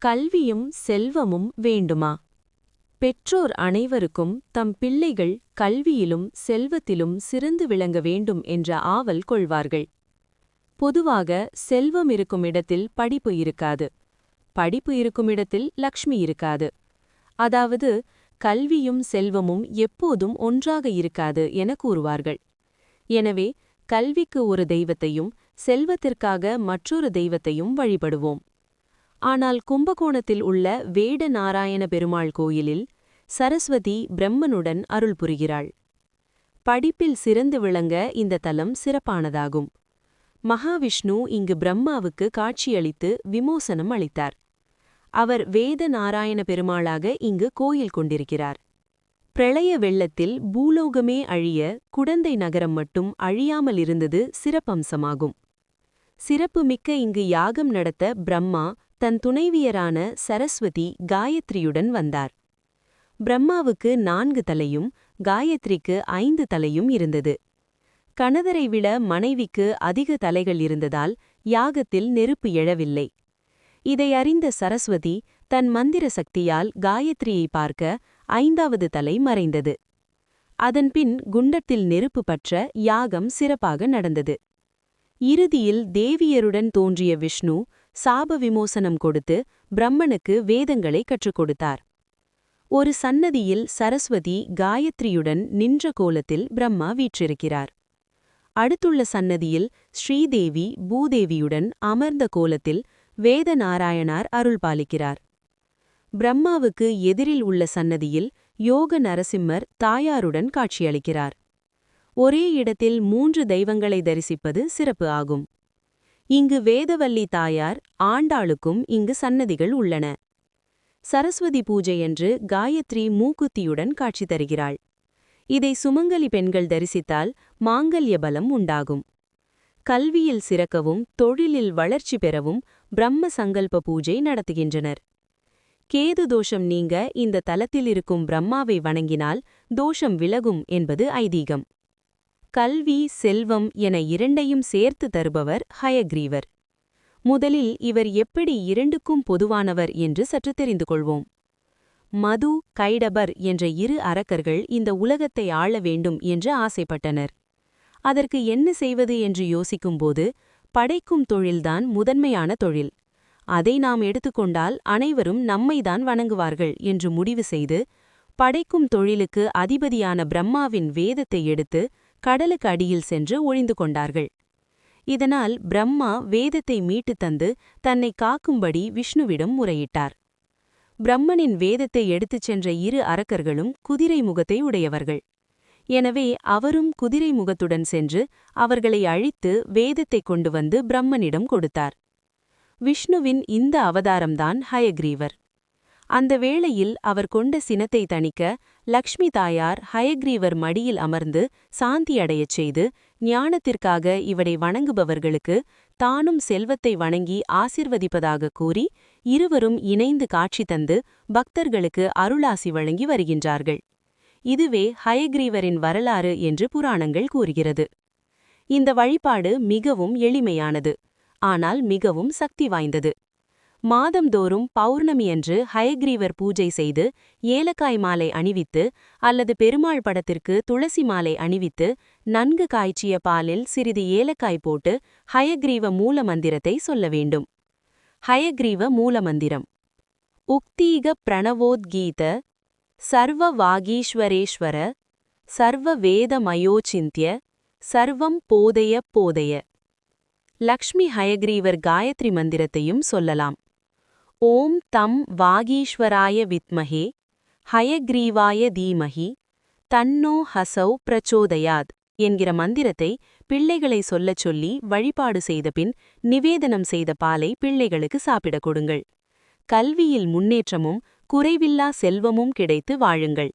கல்வியும் செல்வமும் வேண்டுமா? பெற்றோர் அனைவருக்கும் தம் பிள்ளைகள் கல்வியிலும் செல்வத்திலும் சிறந்து விளங்க வேண்டும் என்ற ஆவல் கொள்வார்கள். பொதுவாக செல்வம் இருக்கும் இடத்தில் படிப்பு இருக்காது. படிப்பு இருக்கும் இடத்தில் லக்ஷ்மி இருக்காது. அதாவது கல்வியும் செல்வமும் எப்போதும் ஒன்றாக இருக்காது என கூறுவார்கள். எனவே கல்விக்கு ஒரு தெய்வத்தையும் செல்வத்திற்காக மற்றொரு தெய்வத்தையும் வழிபடுவோம். ஆனால் கும்பகோணத்தில் உள்ள வேட நாராயண பெருமாள் கோயிலில் சரஸ்வதி பிரம்மனுடன் அருள் புரிகிறாள். படிப்பில் சிறந்து விளங்க இந்த தலம் சிறப்பானதாகும். மகாவிஷ்ணு இங்கு பிரம்மாவுக்கு காட்சியளித்து விமோசனம் அளித்தார். அவர் வேத நாராயண பெருமாளாக இங்கு கோயில் கொண்டிருக்கிறார். பிரளய வெள்ளத்தில் பூலோகமே அழிய குடந்தை நகரம் மட்டும் அழியாமல் இருந்தது சிறப்பம்சமாகும். சிறப்புமிக்க இங்கு யாகம் நடத்த பிரம்மா தன் துணைவியரான சரஸ்வதி காயத்ரியுடன் வந்தார். பிரம்மாவுக்கு 4 தலையும் காயத்ரிக்கு 5 தலையும் இருந்தது. கணவரை விட மனைவிக்கு அதிக தலைகள் இருந்ததால் யாகத்தில் நெருப்பு எழவில்லை. இதை அறிந்த சரஸ்வதி தன் மந்திர சக்தியால் காயத்ரியை பார்க்க 5வது தலை மறைந்தது. அதன்பின் குண்டத்தில் நெருப்பு பற்ற யாகம் சிறப்பாக நடந்தது. இறுதியில் தேவியருடன் தோன்றிய விஷ்ணு சாப விமோசனம் கொடுத்து பிரம்மனுக்கு வேதங்களை கற்றுக் கொடுத்தார். ஒரு சன்னதியில் சரஸ்வதி காயத்ரியுடன் நின்ற கோலத்தில் பிரம்மா வீற்றிருக்கிறார். அடுத்துள்ள சன்னதியில் ஸ்ரீதேவி பூதேவியுடன் அமர்ந்த கோலத்தில் வேத நாராயணார் அருள்பாலிக்கிறார். பிரம்மாவுக்கு எதிரில் உள்ள சன்னதியில் யோக நரசிம்மர் தாயாருடன் காட்சியளிக்கிறார். ஒரே இடத்தில் 3 தெய்வங்களை தரிசிப்பது சிறப்பு ஆகும். இங்கு வேதவல்லி தாயார் ஆண்டாளுக்கும் இங்கு சன்னதிகள் உள்ளன. சரஸ்வதி பூஜையன்று காயத்ரி மூக்குத்தியுடன் காட்சி தருகிறாள். இதை சுமங்கலி பெண்கள் தரிசித்தால் மாங்கல்ய பலம் உண்டாகும். கல்வியில் சிறக்கவும் தொழிலில் வளர்ச்சி பெறவும் பிரம்ம சங்கல்ப பூஜை நடத்துகின்றனர். கேது தோஷம் நீங்க இந்த தலத்தில் இருக்கும் பிரம்மாவை வணங்கினால் தோஷம் விலகும் என்பது ஐதீகம். கல்வி செல்வம் என இரண்டையும் சேர்த்து தருபவர் ஹயக்ரீவர். முதலில் இவர் எப்படி இரண்டுக்கும் பொதுவானவர் என்று சற்று தெரிந்து கொள்வோம். மது கைடபர் என்ற 2 அரக்கர்கள் இந்த உலகத்தை ஆள வேண்டும் என்று ஆசைப்பட்டனர். அதற்கு என்ன செய்வது என்று யோசிக்கும்போது படைக்கும் தொழில்தான் முதன்மையான தொழில். அதை நாம் எடுத்துக்கொண்டால் அனைவரும் நம்மைதான் வணங்குவார்கள் என்று முடிவு செய்து படைக்கும் தொழிலுக்கு அதிபதியான பிரம்மாவின் வேதத்தை எடுத்து கடலுக்கு அடியில் சென்று ஒழிந்து கொண்டார்கள். இதனால் பிரம்மா வேதத்தை மீட்டு தந்து தன்னை காக்கும்படி விஷ்ணுவிடம் முறையிட்டார். பிரம்மனின் வேதத்தை எடுத்துச் சென்ற 2 அரக்கர்களும் குதிரை முகத்தை உடையவர்கள். எனவே அவரும் குதிரை முகத்துடன் சென்று அவர்களை அழித்து வேதத்தை கொண்டு வந்து பிரம்மனிடம் கொடுத்தார். விஷ்ணுவின் இந்த அவதாரம்தான் ஹயக்ரீவர். அந்த வேளையில் அவர் கொண்ட சினத்தை தணிக்க லக்ஷ்மி தாயார் ஹயக்ரீவர் மடியில் அமர்ந்து சாந்தியடையச் செய்து ஞானத்திற்காக இவரை வணங்குபவர்களுக்கு தானும் செல்வத்தை வணங்கி ஆசிர்வதிப்பதாக கூறி இருவரும் இணைந்து காட்சி தந்து பக்தர்களுக்கு அருளாசி வழங்கி வருகின்றார்கள். இதுவே ஹயக்ரீவரின் வரலாறு என்று புராணங்கள் கூறுகிறது. இந்த வழிபாடு மிகவும் எளிமையானது, ஆனால் மிகவும் சக்தி வாய்ந்தது. மாதந்தோறும் பௌர்ணமியன்று ஹயக்ரீவர் பூஜை செய்து ஏலக்காய் மாலை அணிவித்து அல்லது பெருமாள் படத்திற்கு துளசி மாலை அணிவித்து நன்கு காய்ச்சிய பாலில் சிறிது ஏலக்காய் போட்டு ஹயக்ரீவ மூல மந்திரத்தை சொல்ல வேண்டும். ஹயக்ரீவ மூலமந்திரம்: உக்தீக பிரணவோத்கீத சர்வ வாகீஸ்வரேஸ்வர சர்வ வேதமயோசிந்திய சர்வம் போதய போதய. லக்ஷ்மி ஹயக்ரீவர் காயத்ரி மந்திரத்தையும் சொல்லலாம். ஓம் தம் வாகீஸ்வராய வித்மஹே ஹயக்ரீவாய தீமஹி தன்னோ ஹசௌ பிரச்சோதயாத் என்கிற மந்திரத்தை பிள்ளைகளை சொல்லச் சொல்லி வழிபாடு செய்தபின் நிவேதனம் செய்த பாலை பிள்ளைகளுக்கு சாப்பிடக் கொடுங்கள். கல்வியில் முன்னேற்றமும் குறைவில்லா செல்வமும் கிடைத்து வாழுங்கள்.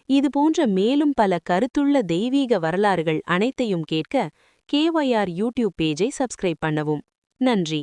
இதுபோன்ற மேலும் பல கருத்துள்ள தெய்வீக வரலாறுகள் அனைத்தையும் கேட்க KYR யூடியூப் பேஜை சப்ஸ்கிரைப் பண்ணவும். நன்றி.